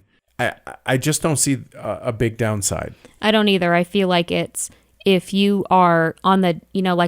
Speaker 2: I just don't see a big downside. I
Speaker 1: don't either. I feel like it's, if you are on the,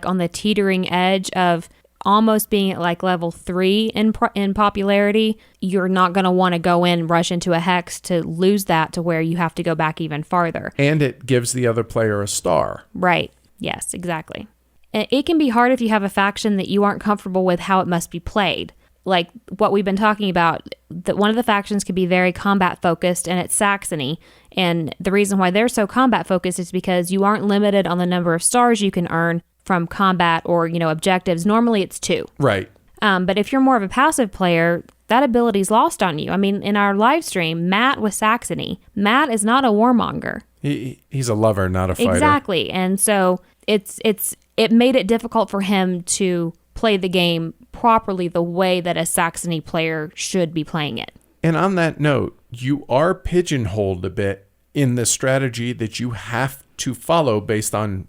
Speaker 1: on the teetering edge of almost being at like level 3 in popularity, you're not going to want to go in, rush into a hex to lose that to where you have to go back even farther.
Speaker 2: And it gives the other player a star.
Speaker 1: Right. Yes, exactly. It can be hard if you have a faction that you aren't comfortable with how it must be played. Like what we've been talking about, that one of the factions could be very combat focused, and it's Saxony. And the reason why they're so combat focused is because you aren't limited on the number of stars you can earn from combat or, objectives. Normally it's 2.
Speaker 2: Right.
Speaker 1: But if you're more of a passive player, that ability's lost on you. I mean, in our live stream, Matt with Saxony, Matt is not a warmonger.
Speaker 2: He's a lover, not a fighter.
Speaker 1: Exactly. And so it made it difficult for him to play the game properly the way that a Saxony player should be playing it.
Speaker 2: And on that note, you are pigeonholed a bit in the strategy that you have to follow based on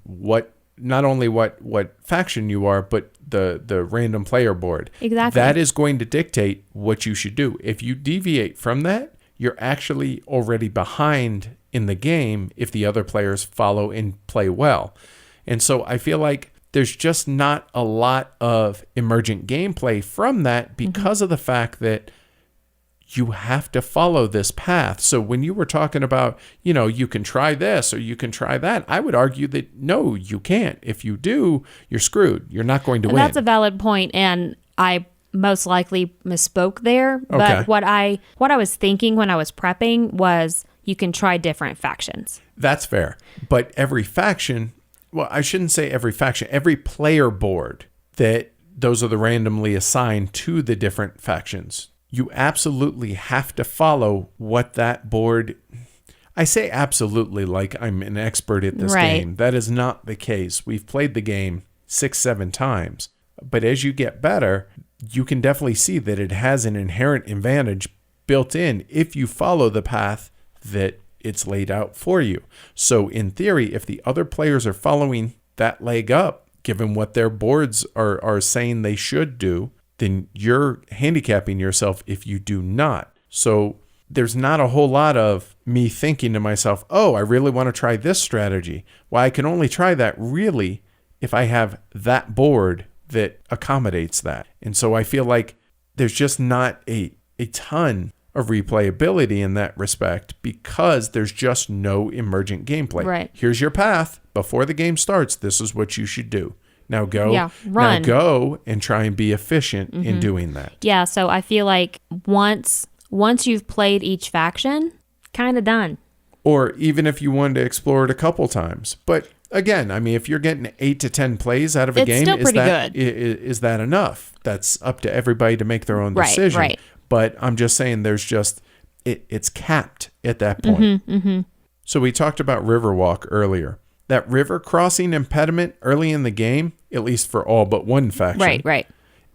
Speaker 2: not only what faction you are, but the random player board.
Speaker 1: Exactly.
Speaker 2: That is going to dictate what you should do. If you deviate from that, you're actually already behind in the game if the other players follow and play well. And so I feel like there's just not a lot of emergent gameplay from that because of the fact that you have to follow this path. So when you were talking about, you can try this or you can try that, I would argue that no, you can't. If you do, you're screwed. You're not going to win.
Speaker 1: That's a valid point, and I most likely misspoke there.
Speaker 2: Okay.
Speaker 1: But what I was thinking when I was prepping was you can try different factions.
Speaker 2: That's fair. But every faction, well, I shouldn't say every faction, every player board that those are the randomly assigned to the different factions. You absolutely have to follow what that board, I say absolutely like I'm an expert at this
Speaker 1: Right.
Speaker 2: game. That is not the case. We've played the game 6-7 times. But as you get better, you can definitely see that it has an inherent advantage built in if you follow the path that it's laid out for you. So in theory, if the other players are following that leg up, given what their boards are saying they should do, then you're handicapping yourself if you do not. So there's not a whole lot of me thinking to myself, oh, I really want to try this strategy. Well, I can only try that really if I have that board that accommodates that. And so I feel like there's just not a ton of replayability in that respect because there's just no emergent gameplay.
Speaker 1: Right.
Speaker 2: Here's your path. Before the game starts, this is what you should do. Now go.
Speaker 1: Yeah, run.
Speaker 2: Now go and try and be efficient in doing that.
Speaker 1: Yeah, so I feel like once you've played each faction, kind of done.
Speaker 2: Or even if you wanted to explore it a couple times. But again, I mean, if you're getting 8 to 10 plays out of a
Speaker 1: It's
Speaker 2: game,
Speaker 1: still pretty good.
Speaker 2: Is that enough? That's up to everybody to make their own decision.
Speaker 1: Right.
Speaker 2: But I'm just saying there's just, it's capped at that point. So we talked about Riverwalk earlier. That river crossing impediment early in the game, at least for all but one faction.
Speaker 1: Right.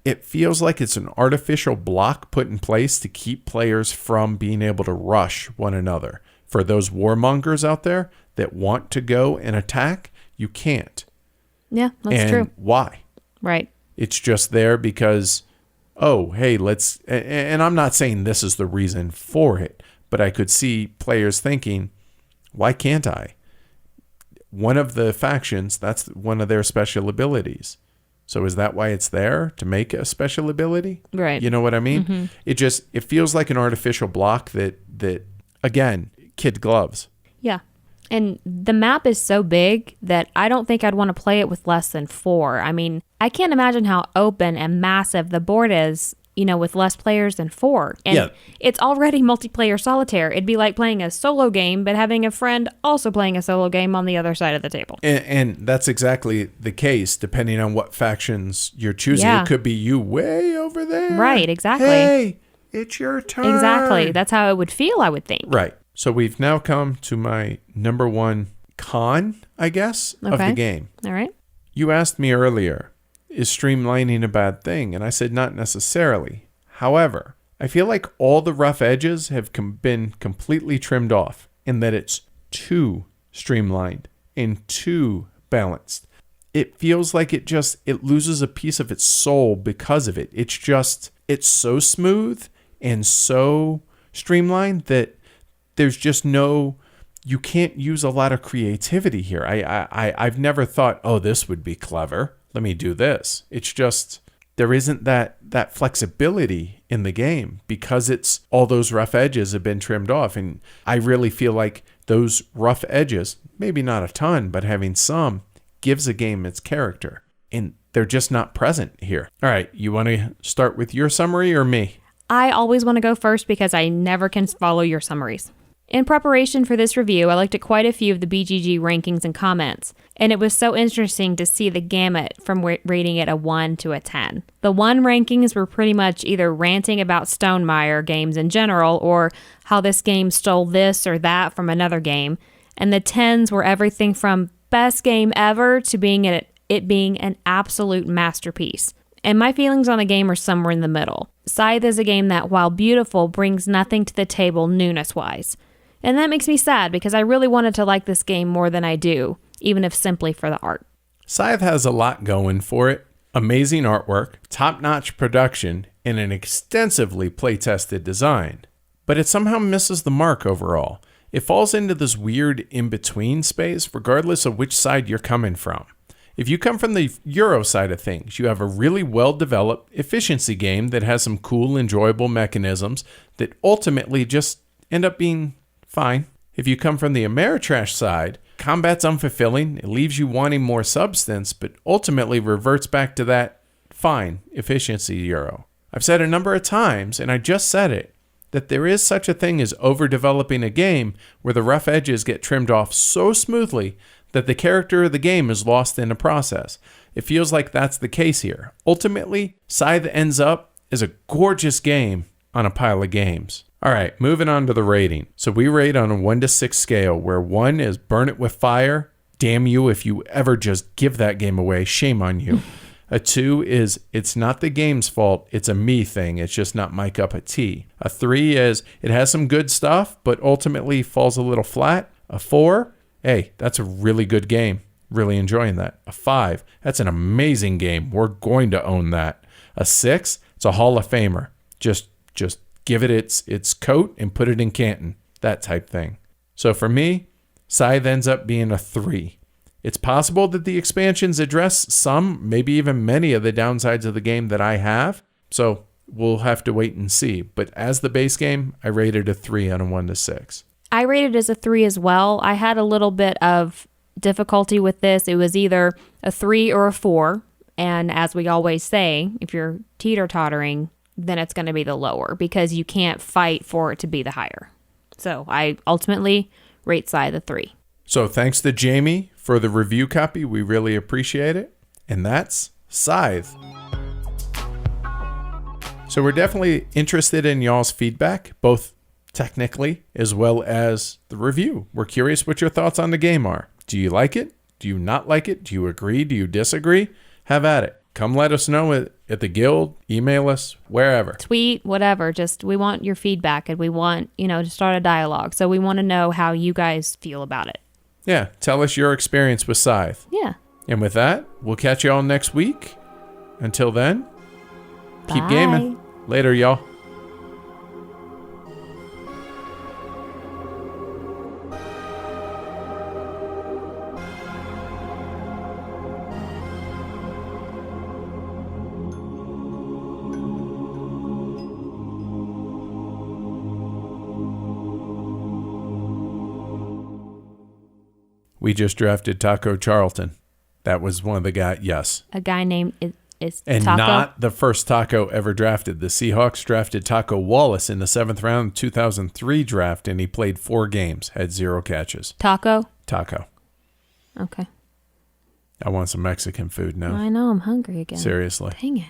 Speaker 2: It feels like it's an artificial block put in place to keep players from being able to rush one another. For those warmongers out there that want to go and attack, you can't.
Speaker 1: Yeah, that's true.
Speaker 2: Why?
Speaker 1: Right.
Speaker 2: It's just there because, oh, hey, and I'm not saying this is the reason for it, but I could see players thinking, why can't I? One of the factions, that's one of their special abilities. So is that why it's there, to make a special ability?
Speaker 1: Right.
Speaker 2: You know what I mean? It feels like an artificial block that again, kid gloves.
Speaker 1: Yeah. And the map is so big that I don't think I'd want to play it with less than 4. I mean, I can't imagine how open and massive the board is, with less players than 4. And it's already multiplayer solitaire. It'd be like playing a solo game, but having a friend also playing a solo game on the other side of the table.
Speaker 2: And that's exactly the case, depending on what factions you're choosing.
Speaker 1: Yeah.
Speaker 2: It could be you way over there.
Speaker 1: Right, exactly.
Speaker 2: Hey, it's your turn.
Speaker 1: Exactly. That's how it would feel, I would think.
Speaker 2: Right. So we've now come to my number one con, I guess, of the game.
Speaker 1: All right.
Speaker 2: You asked me earlier, is streamlining a bad thing? And I said not necessarily. However, I feel like all the rough edges have been completely trimmed off and that it's too streamlined and too balanced. It feels like it loses a piece of its soul because of it. It's so smooth and so streamlined that there's just you can't use a lot of creativity here. I've never thought, oh, this would be clever. Let me do this. It's just, there isn't that flexibility in the game because it's all those rough edges have been trimmed off. And I really feel like those rough edges, maybe not a ton, but having some, gives a game its character. And they're just not present here. All right, you want to start with your summary or me?
Speaker 1: I always want to go first because I never can follow your summaries. In preparation for this review, I looked at quite a few of the BGG rankings and comments, and it was so interesting to see the gamut from rating it a 1 to a 10. The 1 rankings were pretty much either ranting about Stonemaier Games in general or how this game stole this or that from another game, and the 10s were everything from best game ever to it being an absolute masterpiece. And my feelings on the game are somewhere in the middle. Scythe is a game that, while beautiful, brings nothing to the table newness-wise. And that makes me sad because I really wanted to like this game more than I do, even if simply for the art.
Speaker 2: Scythe has a lot going for it. Amazing artwork, top-notch production, and an extensively play-tested design. But it somehow misses the mark overall. It falls into this weird in-between space regardless of which side you're coming from. If you come from the Euro side of things, you have a really well-developed efficiency game that has some cool, enjoyable mechanisms that ultimately just end up being fine. If you come from the Ameritrash side, combat's unfulfilling, it leaves you wanting more substance, but ultimately reverts back to that fine efficiency Euro. I've said a number of times, and I just said it, that there is such a thing as overdeveloping a game where the rough edges get trimmed off so smoothly that the character of the game is lost in the process. It feels like that's the case here. Ultimately, Scythe ends up as a gorgeous game on a pile of games. All right, moving on to the rating. So we rate on a 1 to 6 scale, where 1 is burn it with fire. Damn you if you ever just give that game away. Shame on you. A 2 is it's not the game's fault. It's a me thing. It's just not my cup of tea. A 3 is it has some good stuff, but ultimately falls a little flat. A 4, hey, that's a really good game. Really enjoying that. A 5, that's an amazing game. We're going to own that. A 6, it's a Hall of Famer. Just give it its coat and put it in Canton. That type thing. So for me, Scythe ends up being a 3. It's possible that the expansions address some, maybe even many of the downsides of the game that I have. So we'll have to wait and see. But as the base game, I rated a 3 on a 1 to 6.
Speaker 1: I rated it as a 3 as well. I had a little bit of difficulty with this. It was either a 3 or a 4. And as we always say, if you're teeter-tottering, then it's going to be the lower because you can't fight for it to be the higher. So I ultimately rate Scythe a 3.
Speaker 2: So thanks to Jamie for the review copy. We really appreciate it. And that's Scythe. So we're definitely interested in y'all's feedback, both technically as well as the review. We're curious what your thoughts on the game are. Do you like it? Do you not like it? Do you agree? Do you disagree? Have at it. Come let us know at the guild, email us, wherever.
Speaker 1: Tweet, whatever. Just we want your feedback and we want, to start a dialogue. So we want to know how you guys feel about it.
Speaker 2: Yeah, tell us your experience with Scythe.
Speaker 1: Yeah.
Speaker 2: And with that, we'll catch y'all next week. Until then, keep
Speaker 1: Bye.
Speaker 2: gaming. Later, y'all. We just drafted Taco Charlton. That was one of the guys. Yes.
Speaker 1: A guy named is
Speaker 2: and
Speaker 1: Taco.
Speaker 2: Not the first Taco ever drafted. The Seahawks drafted Taco Wallace in the 7th round 2003 draft, and he played 4 games, had 0 catches.
Speaker 1: Taco?
Speaker 2: Okay.
Speaker 1: I
Speaker 2: want some Mexican food now.
Speaker 1: I know. I'm hungry again.
Speaker 2: Seriously.
Speaker 1: Dang it.